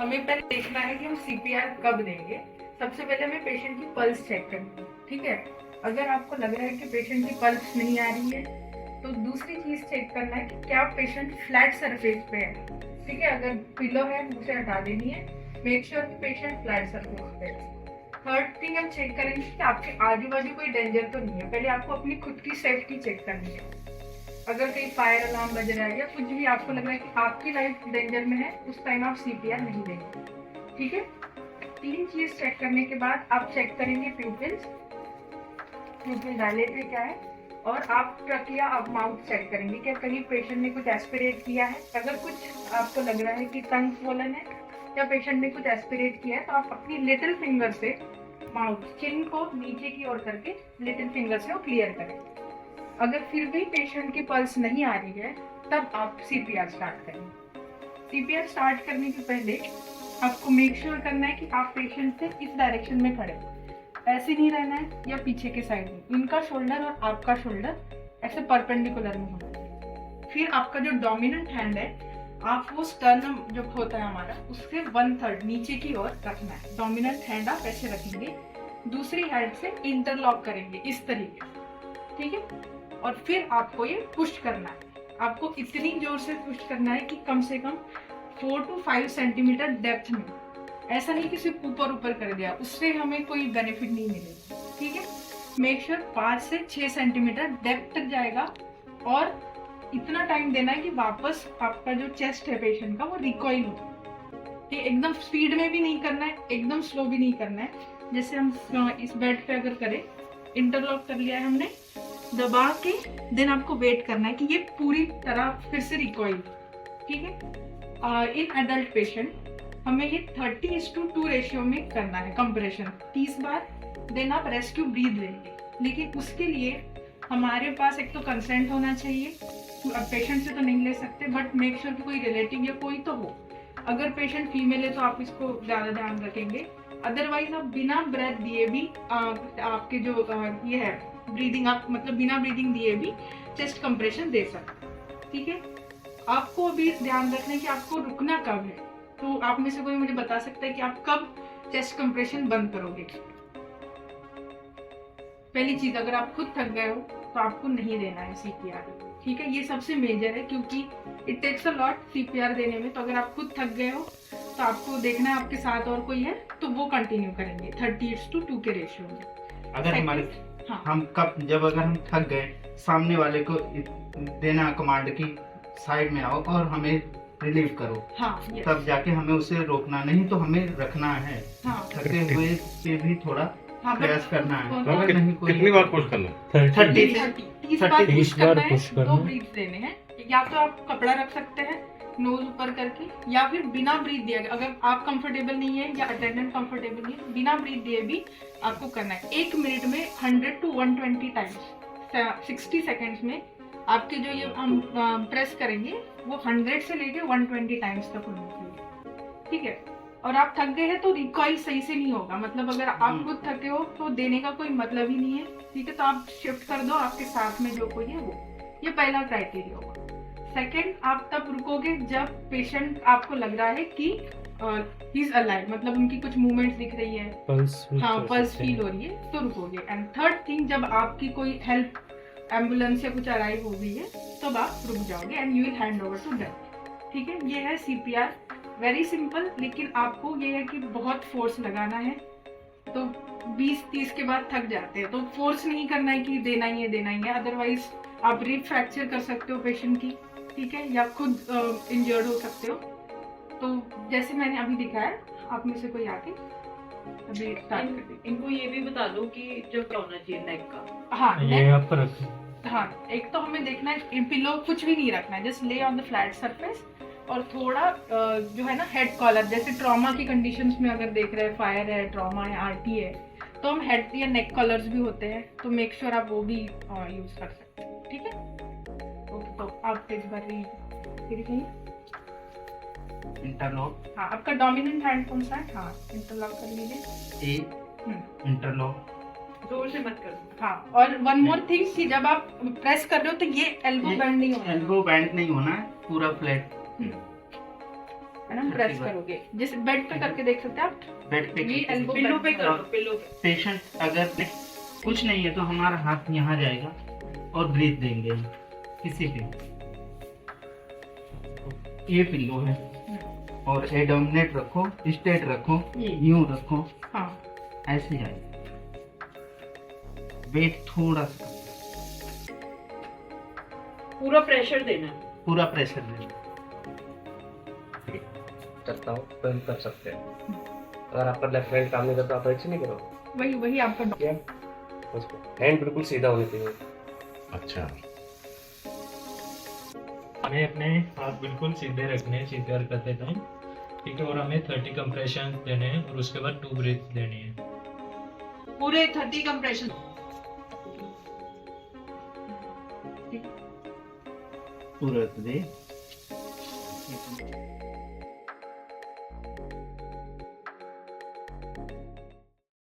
हमें पहले देखना है कि हम सीपीआर कब देंगे। सबसे पहले हमें पेशेंट की पल्स चेक करनी है, ठीक है। अगर आपको लग रहा है कि पेशेंट की पल्स नहीं आ रही है तो दूसरी चीज चेक करना है कि क्या पेशेंट फ्लैट सरफेस पे है, ठीक है। अगर पिलो है उसे हटा देनी है, मेक श्योर कि पेशेंट फ्लैट सरफेस पे है। थर्ड थिंग हम चेक करेंगे कि आपके आजू बाजू कोई डेंजर तो नहीं है। पहले आपको अपनी खुद की सेफ्टी चेक करनी है। अगर कहीं फायर अलार्म बज रहा है या कुछ भी आपको लग रहा है कि आपकी लाइफ डेंजर में है, उस टाइम आप सीपीआर नहीं देंगे, ठीक है। तीन चीज चेक करने के बाद आप चेक करेंगे प्यूपिल्स, प्यूपिल डायलेट है क्या है, और आप ट्रक या आप माउथ चेक करेंगे क्या कहीं पेशेंट ने कुछ एस्पिरेट किया है। अगर कुछ आपको लग रहा है कि टंग स्वोलन है या पेशेंट ने कुछ एस्पिरेट किया है तो आप अपनी लिटिल फिंगर से माउथ चिन को नीचे की ओर करके लिटिल फिंगर से वो क्लियर करें। अगर फिर भी पेशेंट की पल्स नहीं आ रही है तब आप सीपीआर स्टार्ट करें। सीपीआर स्टार्ट करने के पहले आपको मेक श्योर करना है कि आप पेशेंट से इस डायरेक्शन में खड़े, ऐसे नहीं रहना है या पीछे के साइड में। इनका शोल्डर और आपका शोल्डर ऐसे परपेंडिकुलर में होना है। फिर आपका जो डोमिनेंट हैंड है आप वो स्टर्नम जो होता है हमारा उससे 1/3 नीचे की ओर रखना है। डोमिनेंट हैंड आप ऐसे रखेंगे, दूसरी हैंड से इंटरलॉक करेंगे इस तरीके से, ठीक है। और फिर आपको ये पुश करना है। आपको इतनी जोर से पुश करना है कि कम से कम 4 to 5 सेंटीमीटर डेप्थ में, ऐसा नहीं कि सिर्फ ऊपर ऊपर कर दिया, उससे हमें कोई बेनिफिट नहीं मिलेगा, ठीक है। मेक श्योर 5 से 6 सेंटीमीटर डेप्थ तक जाएगा और इतना टाइम देना है कि वापस आपका जो चेस्ट है पेशेंट का वो रिकॉइल हो। ये एकदम स्पीड में भी नहीं करना है, एकदम स्लो भी नहीं करना है। जैसे हम इस बेड पे अगर करें, इंटरलॉक कर लिया है हमने, दबा के देन आपको वेट करना है कि ये पूरी तरह फिर से रिकॉइल, ठीक है। इन एडल्ट पेशेंट हमें ये 30:2 रेशियो में करना है कंप्रेशन 30 बार, देन आप रेस्क्यू ब्रीथ लेंगे। लेकिन उसके लिए हमारे पास एक तो कंसेंट होना चाहिए, अब पेशेंट से तो नहीं ले सकते बट मेक श्योर कि कोई रिलेटिव या कोई तो हो। अगर पेशेंट फीमेल है तो आप इसको ज़्यादा ध्यान रखेंगे। अदरवाइज आप बिना ब्रेथ दिए भी आपके जो ये है ब्रीदिंग, आप मतलब बिना ब्रीदिंग दिए भी चेस्ट कंप्रेशन दे सकते, ठीक है। आपको अभी ध्यान रखना है कि आपको रुकना कब है। तो आप में से कोई मुझे बता सकता है कि आप कब चेस्ट कंप्रेशन बंद करोगे। पहली चीज, अगर आप खुद थक गए हो तो आपको नहीं देना है सीपीआर, ठीक है। ये सबसे मेजर है क्योंकि it takes a lot CPR देने में। तो अगर आप खुद थक गए हो तो आपको देखना है आपके साथ और कोई है तो वो कंटिन्यू करेंगे 30:2 के रेशियो में। अगर हमारे हाँ, हम कब जब अगर हम थक गए, सामने वाले को देना कमांड की साइड में आओ और हमें रिलीव करो, हाँ, तब जाके हमें उसे रोकना, नहीं तो हमें रखना है। हाँ, थके हुए पे भी थोड़ा हाँ, प्रयास करना है। तो नहीं कोई कितनी बार पुश करना? 30 30 बार पुश करना है, पुश करना 2 ब्रीथ देने हैं। या तो आप कपड़ा रख सकते हैं नोज ऊपर करके, या फिर बिना ब्रीथ दिए, अगर आप कंफर्टेबल नहीं है या अटेंडेंट कंफर्टेबल नहीं है, बिना ब्रीथ दिए भी आपको करना है। 1 मिनट में 100 to 120 टाइम्स 60 सेकेंड्स में आपके जो ये हम प्रेस करेंगे वो 100 से लेके 120 टाइम्स तक होना चाहिए, ठीक है। और आप थक गए हैं तो रिकॉइल सही से नहीं होगा, मतलब अगर आप खुद थके हो तो देने का कोई मतलब ही नहीं है, ठीक है। तो आप शिफ्ट कर दो आपके साथ में जो कोई है वो, ये पहला क्राइटेरिया होगा। सेकंड, आप तब रुकोगे जब पेशेंट आपको लग रहा है कि ही इज अलाइव, मतलब उनकी कुछ मूवमेंट्स दिख रही है, पल्स फील हो रही है तो रुकोगे। एंड थर्ड थिंग, जब आपकी कोई हेल्प एम्बुलेंस या कुछ अराइव हो गई है तब आप रुक जाओगे and you will hand over to them, ठीक है। ये है सीपीआर, वेरी सिंपल। लेकिन आपको ये है कि बहुत फोर्स लगाना है, तो 20-30 के बाद थक जाते हैं, तो फोर्स नहीं करना है कि देना ही है, अदरवाइज आप रिब फ्रैक्चर कर सकते हो पेशेंट की, ठीक है, या खुद इंजर्ड हो सकते हो। तो जैसे मैंने अभी दिखाया, आप में से कोई आके अभी स्टार्ट कर दे। इनको ये भी बता दो कि जो होना चाहिए नेक का। हाँ, ये आप पर रखें। हाँ, एक तो हमें देखना है पिलो कुछ भी नहीं रखना है, जस्ट ले ऑन द फ्लैट सरफेस। और थोड़ा जो है ना हेड कॉलर, जैसे ट्रॉमा की कंडीशंस में अगर देख रहे हैं, फायर है, ट्रॉमा है, आरटी है, तो हम हेड या नेक कॉलर्स भी होते हैं, तो मेक श्योर आप वो भी यूज कर सकते हैं, ठीक है। ओके, तो आप एक बार फिर कहिए। इंटरलॉक, हाँ, आपका डोमिनेंट हैंड कौन सा है? हाँ, इंटरलॉक कर लीजिए। इंटरलॉक, जोर से मत करो। हाँ, और वन मोर थिंग कि जब आप प्रेस कर रहे हो तो ये एल्बो बेंड नहीं होना, एल्बो बैंड नहीं होना है, पूरा फ्लैट। है ना, प्रेस करोगे। जिस बेड पे करके देख सकते हैं आप, बेड पे ये elbow पिल्लो पे bend कर दो, पिल्लो पे। पेशेंट अगर कुछ नहीं है तो हमारा हाथ यहाँ जाएगा और ब्रीथ देंगे हम किसी पे। ये पिल्लो है और एडोमिनेट रखो, स्ट्रेट रखो, यूं रखो, हाँ ऐसे आए। वेट थोड़ा सा, पूरा प्रेशर देना है। पूरा प्रेशर देना। करता हूँ तो हम कर सकते हैं। अगर आपका लेफ्ट हैंड काम नहीं करता आप राइट से नहीं करो। वही आपका क्या उसको हैंड बिल्कुल सीधा होने चाहिए। अच्छा, हमें अपने हाथ बिल्कुल सीधे रखने हैं CPR करते टाइम, ठीक है। और हमें 30 कंप्रेशन देने हैं और उसके बाद 2 ब्रीथ देनी है। पूरे 30 कंप्रेशन। पूरा दे